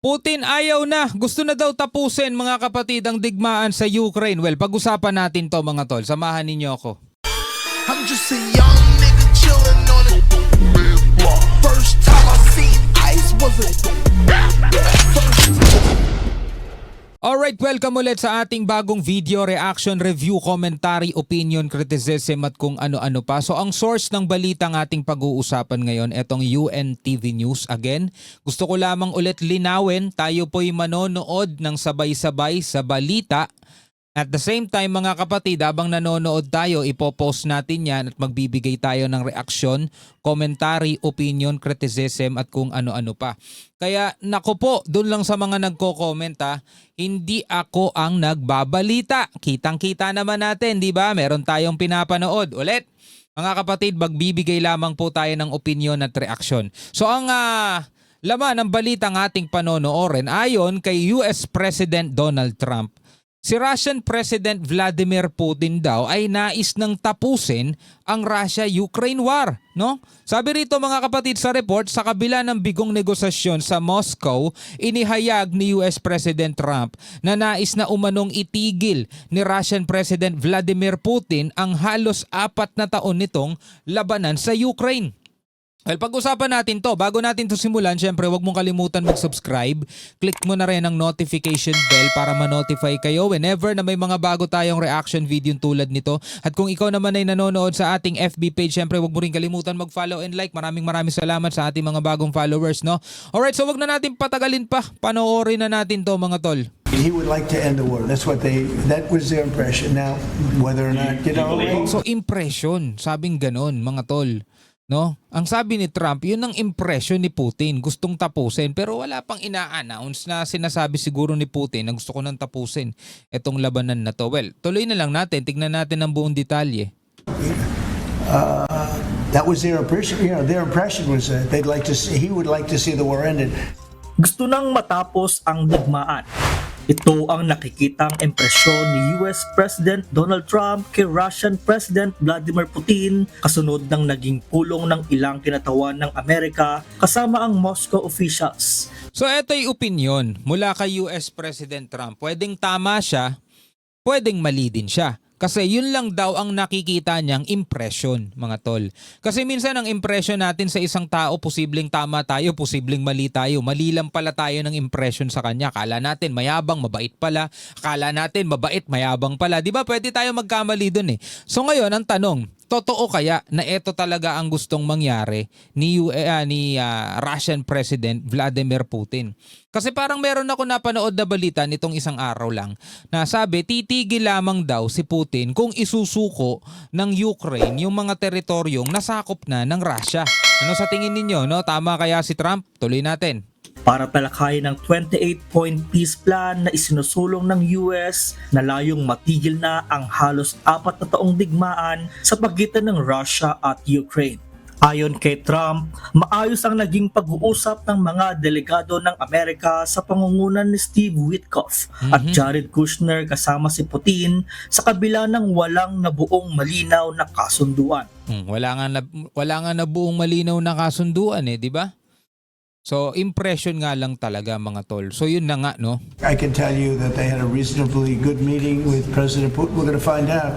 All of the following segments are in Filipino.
Putin ayaw na. Gusto na daw tapusin mga kapatid ang digmaan sa Ukraine. Well, pag-usapan natin to mga tol. Samahan ninyo ako. I'm just a young nigga chillin' on it. First time I seen ice was a Alright, welcome ulit sa ating bagong video, reaction, review, commentary, opinion, criticism at kung ano-ano pa. So ang source ng balita ng ating pag-uusapan ngayon, etong UNTV News. Again, gusto ko lamang ulit linawin, tayo po'y manonood ng sabay-sabay sa balita. At the same time mga kapatid, habang nanonood tayo, ipopost natin yan at magbibigay tayo ng reaksyon, commentary, opinion, criticism at kung ano-ano pa. Kaya naku po, dun lang sa mga nagko-comment hindi ako ang nagbabalita. Kitang-kita naman natin, di ba? Meron tayong pinapanood. Ulit, mga kapatid, magbibigay lamang po tayo ng opinion at reaksyon. So ang laman ng balitang ating panonoorin ayon kay US President Donald Trump, si Russian President Vladimir Putin daw ay nais nang tapusin ang Russia-Ukraine war, no? Sabi rito mga kapatid sa report, sa kabila ng bigong negosasyon sa Moscow, inihayag ni US President Trump na nais na umanong itigil ni Russian President Vladimir Putin ang halos 4 na taon nitong labanan sa Ukraine. Well, pag-usapan natin to. Bago natin to simulan, syempre huwag mong kalimutan mag-subscribe. Click mo na rin ang notification bell para ma-notify kayo whenever na may mga bago tayong reaction video tulad nito. At kung ikaw naman ay nanonood sa ating FB page, syempre huwag mo rin kalimutan mag-follow and like. Maraming salamat sa ating mga bagong followers, no? Alright, so wag na natin patagalin pa. Panoorin na natin to mga tol. He would like to end the war. That was their impression. Now, whether or not, So impression, sabing ganon mga tol. No? Ang sabi ni Trump, yun ang impression ni Putin. Gustong tapusin pero wala pang ina-announce na sinasabi siguro ni Putin na gusto ko nang tapusin itong labanan na to. Well, tuloy na lang natin. Tignan natin ang buong detalye. that was their impression. Their impression was that he would like to see the war ended. Gusto nang matapos ang digmaan. Ito ang nakikitang impresyon ni US President Donald Trump kay Russian President Vladimir Putin kasunod ng naging pulong ng ilang kinatawan ng Amerika kasama ang Moscow officials. So ito'y opinion mula kay US President Trump. Pwedeng tama siya, pwedeng mali din siya. Kasi yun lang daw ang nakikita niyang impression, mga tol. Kasi minsan ang impression natin sa isang tao, posibleng tama tayo, posibleng mali tayo. Mali lang pala tayo ng impression sa kanya. Akala natin mayabang, mabait pala. Akala natin mabait, mayabang pala. Di ba pwede tayo magkamali dun eh. So ngayon, ang tanong, totoo kaya na ito talaga ang gustong mangyari ni Russian President Vladimir Putin? Kasi parang meron ako napanood na balita nitong isang araw lang na sabi titigil lamang daw si Putin kung isusuko ng Ukraine yung mga teritoryong nasakop na ng Russia. Ano sa tingin ninyo? No? Tama kaya si Trump? Tuloy natin. Para talakayin ang 28-point peace plan na isinusulong ng US na layong matigil na ang halos 4 na taong digmaan sa pagitan ng Russia at Ukraine. Ayon kay Trump, maayos ang naging pag-uusap ng mga delegado ng Amerika sa pangungunan ni Steve Witkoff at Jared Kushner kasama si Putin sa kabila ng walang nabuong malinaw na kasunduan. Wala nga nabuong malinaw na kasunduan di ba? So, impression nga lang talaga mga tol. So, yun na nga, no? I can tell you that they had a reasonably good meeting with President Putin. We're going to find out.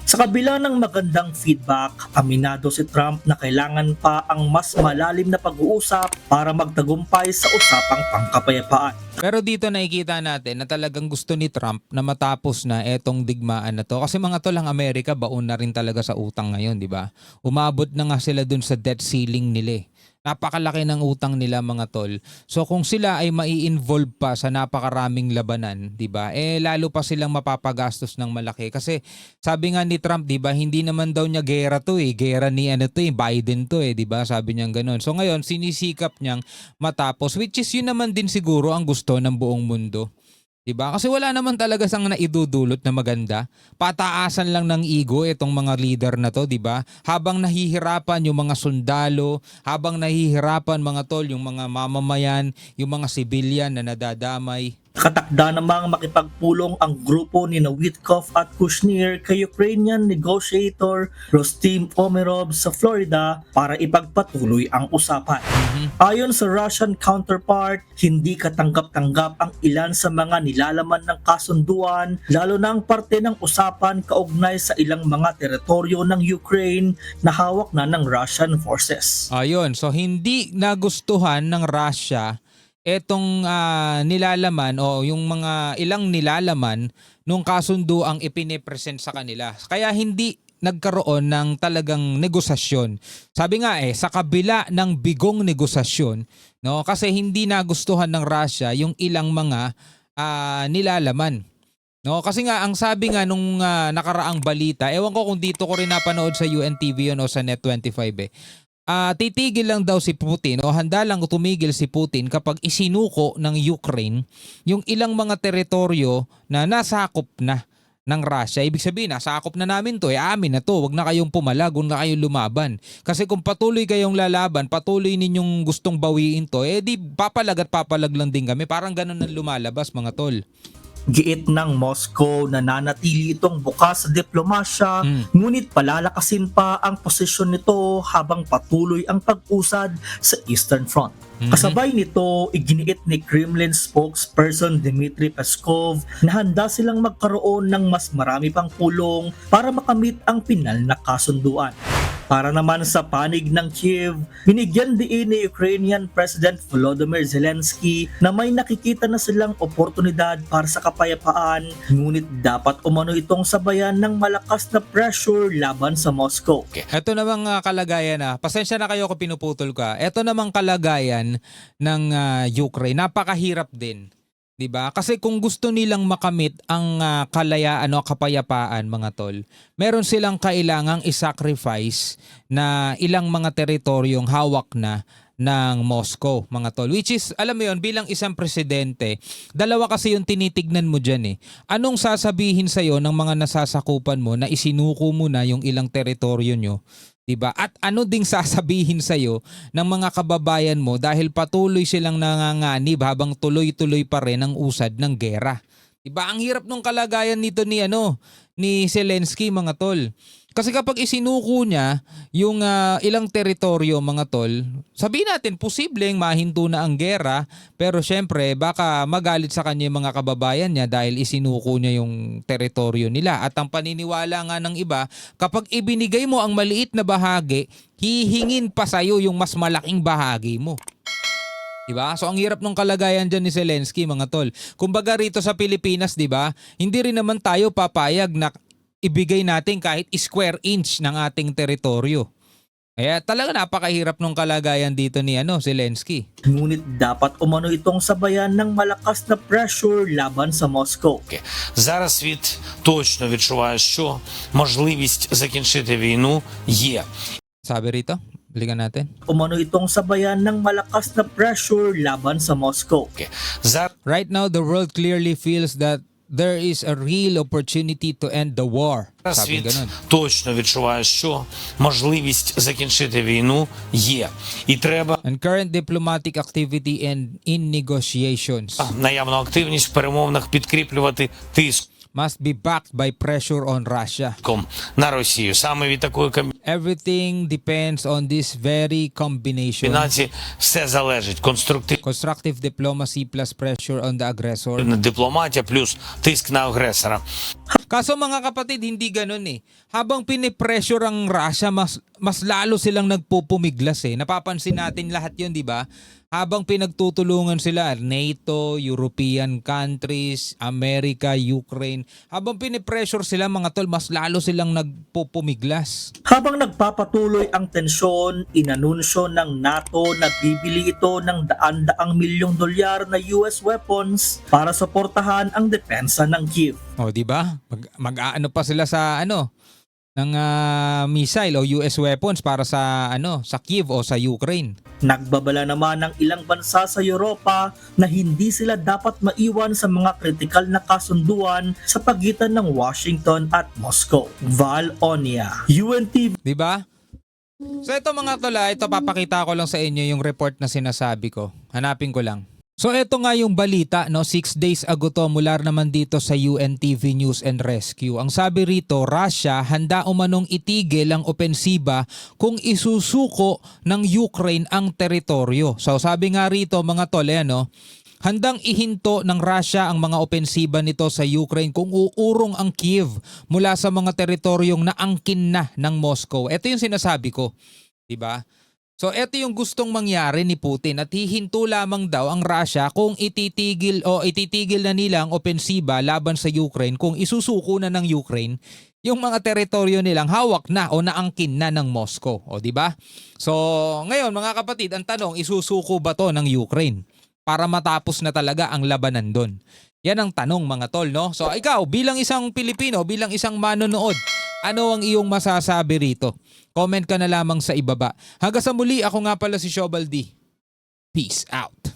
Sa kabila ng magandang feedback, aminado si Trump na kailangan pa ang mas malalim na pag-uusap para magtagumpay sa usapang pangkapayapaan. Pero dito nakikita natin na talagang gusto ni Trump na matapos na etong digmaan na to. Kasi mga tol, ang Amerika baon na rin talaga sa utang ngayon, di ba? Umabot na nga sila dun sa debt ceiling nila. Napakalaki ng utang nila mga tol. So kung sila ay mai-involve pa sa napakaraming labanan, 'di ba? Lalo pa silang mapapagastos ng malaki kasi sabi nga ni Trump, 'di ba, hindi naman daw niya gera to gera ni Biden to 'di ba? Sabi niya ganoon. So ngayon sinisikap niyang matapos, which is yun naman din siguro ang gusto ng buong mundo. Diba? Kasi wala naman talaga sang naidudulot na maganda. Pataasan lang ng ego itong mga leader na to, diba? Habang nahihirapan yung mga sundalo, habang nahihirapan mga tol, yung mga mamamayan, yung mga civilian na nadadamay. Nakatakda namang makipagpulong ang grupo ni Witkoff at Kushner kay Ukrainian negotiator Rostim Omerov sa Florida para ipagpatuloy ang usapan. Ayon sa Russian counterpart, hindi katanggap-tanggap ang ilan sa mga nilalaman ng kasunduan, lalo na ang parte ng usapan kaugnay sa ilang mga teritoryo ng Ukraine na hawak na ng Russian forces. Ayun, so hindi nagustuhan ng Russia etong nilalaman o yung mga ilang nilalaman nung kasunduang ipinipresent sa kanila. Kaya hindi nagkaroon ng talagang negosasyon. Sabi nga sa kabila ng bigong negosasyon, no, kasi hindi nagustuhan ng Russia yung ilang mga nilalaman. No, kasi nga ang sabi nga nung nakaraang balita, ewan ko kung dito ko rin napanood sa UNTV yun o sa Net25 titigil lang daw si Putin o handa lang tumigil si Putin kapag isinuko ng Ukraine yung ilang mga teritoryo na nasakop na ng Russia. Ibig sabihin, nasakop na namin to, amin na to, wag na kayong pumalag, wag na kayong lumaban. Kasi kung patuloy kayong lalaban, patuloy ninyong gustong bawiin to, di papalag at papalag lang din kami. Parang ganun ang lumalabas mga tol. Giit ng Moscow na nanatili itong bukas sa diplomasya, ngunit palalakasin pa ang posisyon nito habang patuloy ang pag-usad sa Eastern Front. Kasabay nito, iginiit ni Kremlin spokesperson Dmitry Peskov na handa silang magkaroon ng mas marami pang pulong para makamit ang pinal na kasunduan. Para naman sa panig ng Kiev, binigyan diin ni Ukrainian President Volodymyr Zelensky na may nakikita na silang oportunidad para sa kapayapaan, ngunit dapat umano itong sabayan ng malakas na pressure laban sa Moscow. Ito namang kalagayan pasensya na kayo kung pinuputol ka. Ito namang kalagayan ng Ukraine, napakahirap din. 'Di ba? Kasi kung gusto nilang makamit ang kalayaan o kapayapaan mga tol, meron silang kailangang i-sacrifice na ilang mga teritoryong hawak na ng Moscow mga tol. Which is, alam mo yon, bilang isang presidente, dalawa kasi yung tinitignan mo dyan Anong sasabihin sa'yo ng mga nasasakupan mo na isinuko mo na yung ilang teritoryo nyo? Diba? At ano ding sasabihin sa'yo ng mga kababayan mo dahil patuloy silang nanganganib habang tuloy-tuloy pa rin ang usad ng gera. Diba? Ang hirap nung kalagayan nito ni Zelensky mga tol. Kasi kapag isinuko niya yung ilang teritoryo mga tol, sabihin natin posibleng mahinto na ang gera, pero syempre baka magalit sa kanya yung mga kababayan niya dahil isinuko niya yung teritoryo nila. At ang paniniwala nga ng iba, kapag ibinigay mo ang maliit na bahagi, hihingin pa sa'yo yung mas malaking bahagi mo. Diba? So ang hirap ng kalagayan dyan ni Zelensky mga tol. Kumbaga rito sa Pilipinas, diba, hindi rin naman tayo papayag na ibigay natin kahit square inch ng ating teritoryo. Kaya talaga napakahirap ng kalagayan dito ni Zelensky. Ngunit dapat umano itong sabayan ng malakas na pressure laban sa Moscow. Зараз світ точно відчуває, що можливість закінчити війну є. Sabi rito, balikan natin. Umano itong sabayan ng malakas na pressure laban sa Moscow. Зараз Right now, the world clearly feels that there is a real opportunity to end the war. Sabi світ ganun. точно відчуває, що можливість закінчити війну є. І треба And current diplomatic activity and in negotiations наявну активність в перемовинах підкріплювати тиском must be backed by pressure on Russia. на Росію. Саме від такої Everything depends on this very combination. комбінації все залежить. Конструктивна Constructive diplomacy plus pressure on the aggressor. дипломатія плюс тиск на агресора. Kaso mga kapatid, hindi ganun Habang pinipressure ang Russia, mas lalo silang nagpupumiglas Napapansin natin lahat yun, di ba? Habang pinagtutulungan sila, NATO, European countries, America, Ukraine, habang pinipressure sila mga tol, mas lalo silang nagpupumiglas. Habang nagpapatuloy ang tensyon, inanunsyo ng NATO na bibili ito ng daan-daang milyong dolyar na US weapons para suportahan ang depensa ng Kiev. O, di ba? Mag-aano pa sila sa ng missile o US weapons para sa sa Kiev o sa Ukraine. Nagbabala naman ng ilang bansa sa Europa na hindi sila dapat maiwan sa mga kritikal na kasunduan sa pagitan ng Washington at Moscow. Val Onia, UNTV. Di ba? So ito mga tol, ito papakita ko lang sa inyo yung report na sinasabi ko. Hanapin ko lang. So eto nga yung balita, no, 6 days ago to mula naman dito sa UNTV News and Rescue. Ang sabi rito, Russia handa umanong itigil ang opensiba kung isusuko ng Ukraine ang teritoryo. So sabi nga rito mga tol, no, handang ihinto ng Russia ang mga opensiba nito sa Ukraine kung uurong ang Kiev mula sa mga teritoryong naangkin na ng Moscow. Ito yung sinasabi ko, 'di ba? So ito yung gustong mangyari ni Putin at hihinto lamang daw ang Russia kung ititigil na nila ang opensiba laban sa Ukraine kung isusuko na ng Ukraine yung mga teritoryo nilang hawak na o naangkin na ng Moscow. O di ba? So ngayon mga kapatid, ang tanong, isusuko ba to ng Ukraine para matapos na talaga ang labanan doon? Yan ang tanong mga tol, no? So ikaw bilang isang Pilipino, bilang isang manonood, ano ang iyong masasabi rito? Comment ka na lamang sa ibaba. Hanggang sa muli, ako nga pala si Shobal D. Peace out.